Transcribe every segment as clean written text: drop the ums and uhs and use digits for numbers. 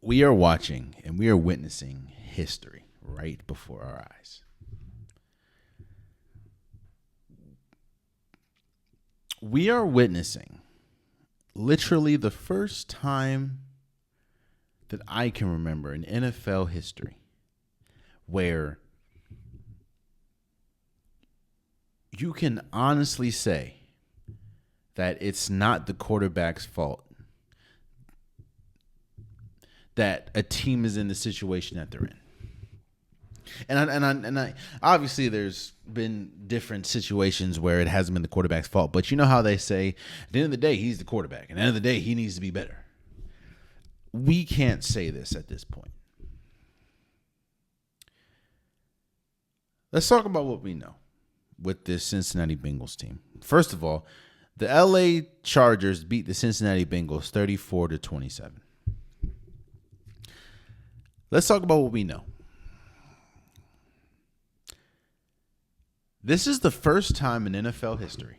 We are watching and we are witnessing history right before our eyes. We are witnessing literally the first time that I can remember in NFL history where you can honestly say that it's not the quarterback's fault that a team is in the situation that they're in. And I obviously there's been different situations where it hasn't been the quarterback's fault, but you know how they say at the end of the day he's the quarterback. At the end of the day he needs to be better. We can't say this at this point. Let's talk about what we know with this Cincinnati Bengals team. First of all, the LA Chargers beat the Cincinnati Bengals 34-27. Let's talk about what we know. This is the first time in NFL history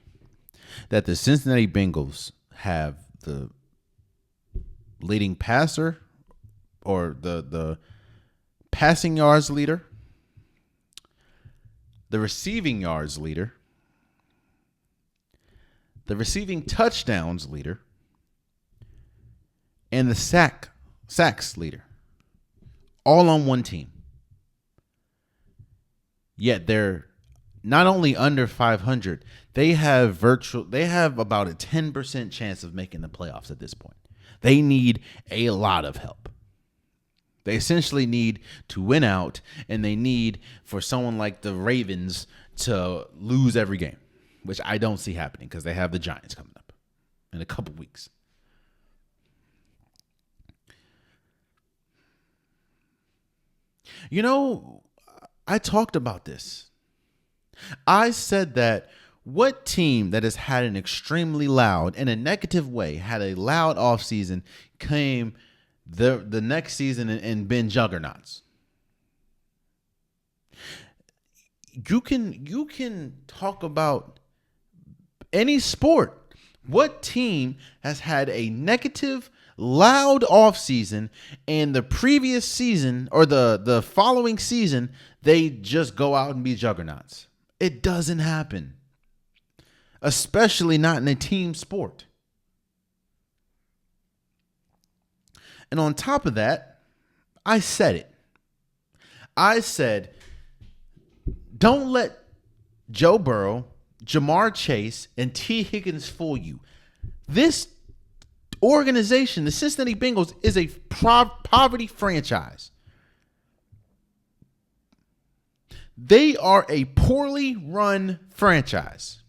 that the Cincinnati Bengals have the leading passer or the passing yards leader, the receiving yards leader, the receiving touchdowns leader, and the sacks leader, all on one team. Yet they're not only under 500, they have about a 10% chance of making the playoffs at this point. They need a lot of help. They essentially need to win out, and they need for someone like the Ravens to lose every game, which I don't see happening because they have the Giants coming up in a couple weeks. You know, I talked about this. I said that what team that has had an extremely loud, in a negative way, had a loud offseason came the next season and been juggernauts. You can talk about any sport. What team has had a negative, loud offseason and the previous season or the following season, they just go out and be juggernauts? It doesn't happen, especially not in a team sport. And on top of that, I said it. I said, don't let Joe Burrow, Jamar Chase, and T. Higgins fool you. This organization, the Cincinnati Bengals, is a poverty franchise. They are a poorly run franchise.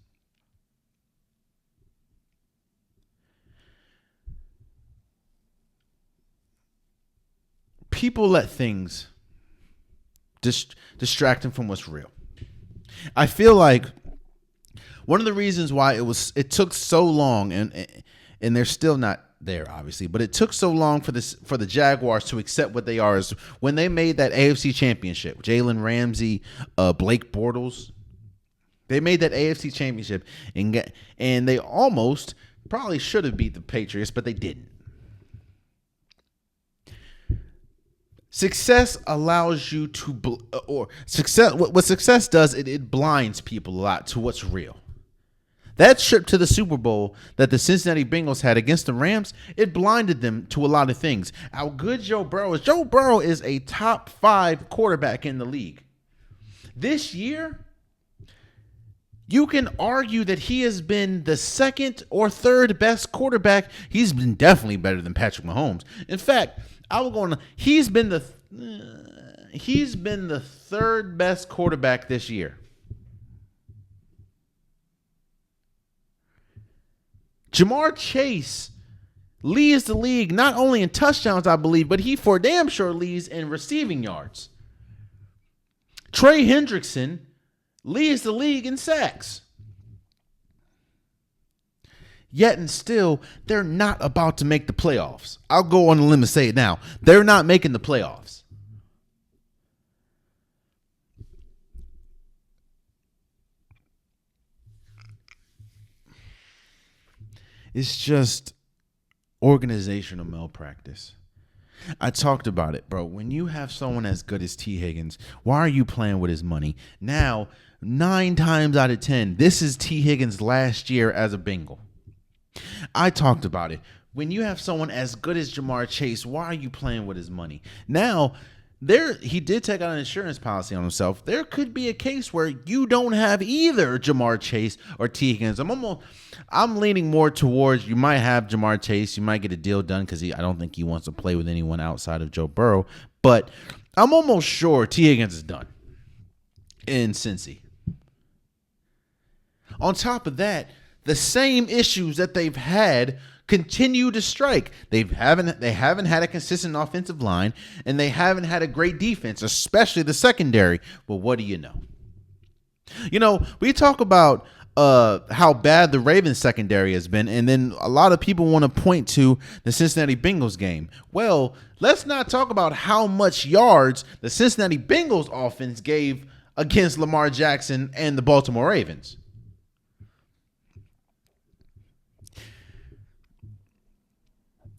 People let things distract them from what's real. I feel like one of the reasons why it took so long, and they're still not there, obviously, but it took so long for the Jaguars to accept what they are is when they made that AFC Championship. Jalen Ramsey, Blake Bortles, they made that AFC Championship and they almost probably should have beat the Patriots, but they didn't. Success allows you to, what success does, it blinds people a lot to what's real. That trip to the Super Bowl that the Cincinnati Bengals had against the Rams, it blinded them to a lot of things. How good Joe Burrow is. Joe Burrow is a top 5 quarterback in the league. This year, you can argue that he has been the second or third best quarterback. He's been definitely better than Patrick Mahomes. In fact, he's been the third best quarterback this year. Jamar Chase leads the league not only in touchdowns, I believe, but he for damn sure leads in receiving yards. Trey Hendrickson leads the league in sacks. Yet and still, they're not about to make the playoffs. I'll go on a limb and say it now. They're not making the playoffs. It's just organizational malpractice. I talked about it, bro. When you have someone as good as T. Higgins, why are you playing with his money? Now, 9 times out of 10, this is T. Higgins' last year as a Bengal. I talked about it. When you have someone as good as Jamar Chase, why are you playing with his money? Now, he did take out an insurance policy on himself. There could be a case where you don't have either Jamar Chase or T. Higgins. I'm leaning more towards you might have Jamar Chase. You might get a deal done because I don't think he wants to play with anyone outside of Joe Burrow. But I'm almost sure T. Higgins is done in Cincy. On top of that, the same issues that they've had continue to strike. They haven't had a consistent offensive line, and they haven't had a great defense, especially the secondary. But what do you know? We talk about how bad the Ravens secondary has been, and then a lot of people want to point to the Cincinnati Bengals game. Well, let's not talk about how much yards the Cincinnati Bengals offense gave against Lamar Jackson and the Baltimore Ravens.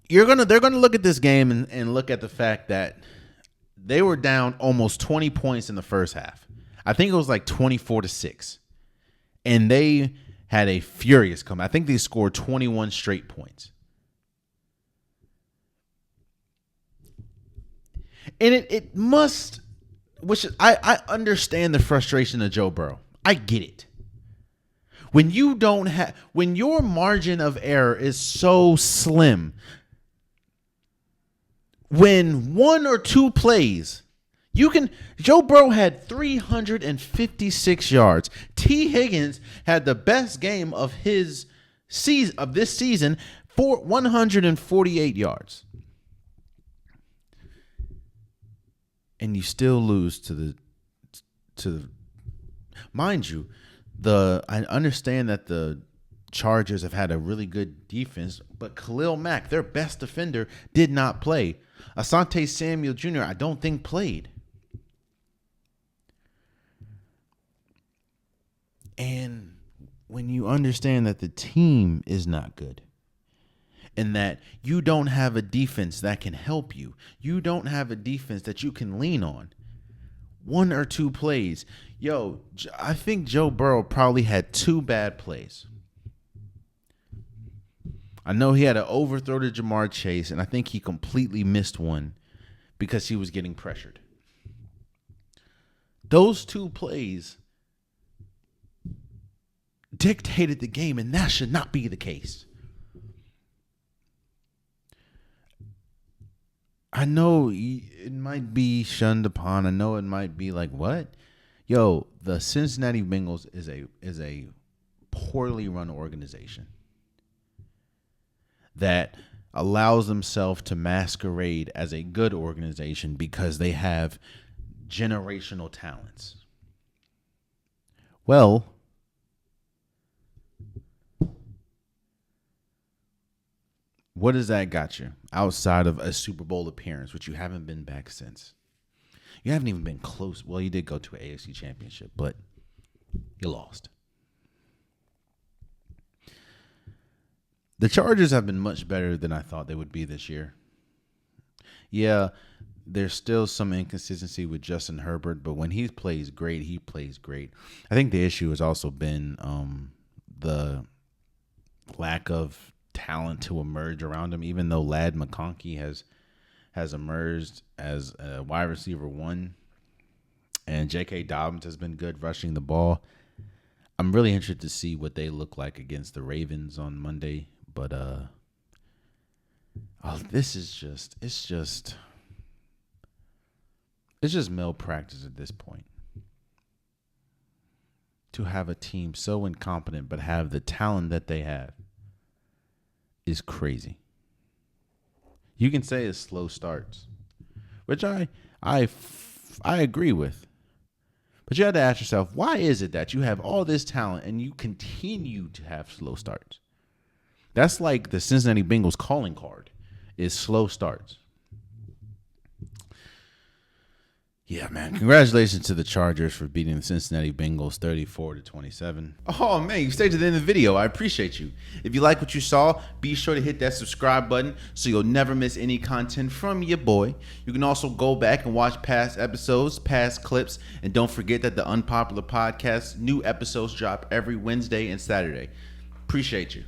They're gonna look at this game and look at the fact that they were down almost 20 points in the first half. I think it was like 24-6. And they had a furious comeback. I think they scored 21 straight points. And it must, which I understand the frustration of Joe Burrow. I get it. When your margin of error is so slim, when one or two plays, Joe Burrow had 356 yards. T. Higgins had the best game of this season for 148 yards. And you still lose to mind you, I understand that the Chargers have had a really good defense, but Khalil Mack, their best defender, did not play. Asante Samuel Jr., I don't think played. And when you understand that the team is not good and that you don't have a defense that can help you, you don't have a defense that you can lean on, one or two plays. I think Joe Burrow probably had 2 bad plays. I know he had an overthrow to Jamar Chase, and I think he completely missed one because he was getting pressured. Those 2 plays dictated the game, and that should not be the case. I know it might be shunned upon. I know it might be like, what? The Cincinnati Bengals is a poorly run organization that allows themselves to masquerade as a good organization because they have generational talents. Well, what has that got you outside of a Super Bowl appearance, which you haven't been back since? You haven't even been close. Well, you did go to an AFC championship, but you lost. The Chargers have been much better than I thought they would be this year. Yeah, there's still some inconsistency with Justin Herbert, but when he plays great, he plays great. I think the issue has also been the lack of talent to emerge around him, even though Ladd McConkey has emerged as a wide receiver 1, and J.K. Dobbins has been good rushing the ball. I'm really interested to see what they look like against the Ravens on Monday. But this is just malpractice at this point. To have a team so incompetent but have the talent that they have is crazy. You can say it's slow starts, which I agree with. But you have to ask yourself, why is it that you have all this talent and you continue to have slow starts? That's like the Cincinnati Bengals calling card is slow starts. Yeah, man. Congratulations to the Chargers for beating the Cincinnati Bengals 34-27. Oh, man, you stayed to the end of the video. I appreciate you. If you like what you saw, be sure to hit that subscribe button so you'll never miss any content from your boy. You can also go back and watch past episodes, past clips, and don't forget that the Unpopular Podcast, new episodes drop every Wednesday and Saturday. Appreciate you.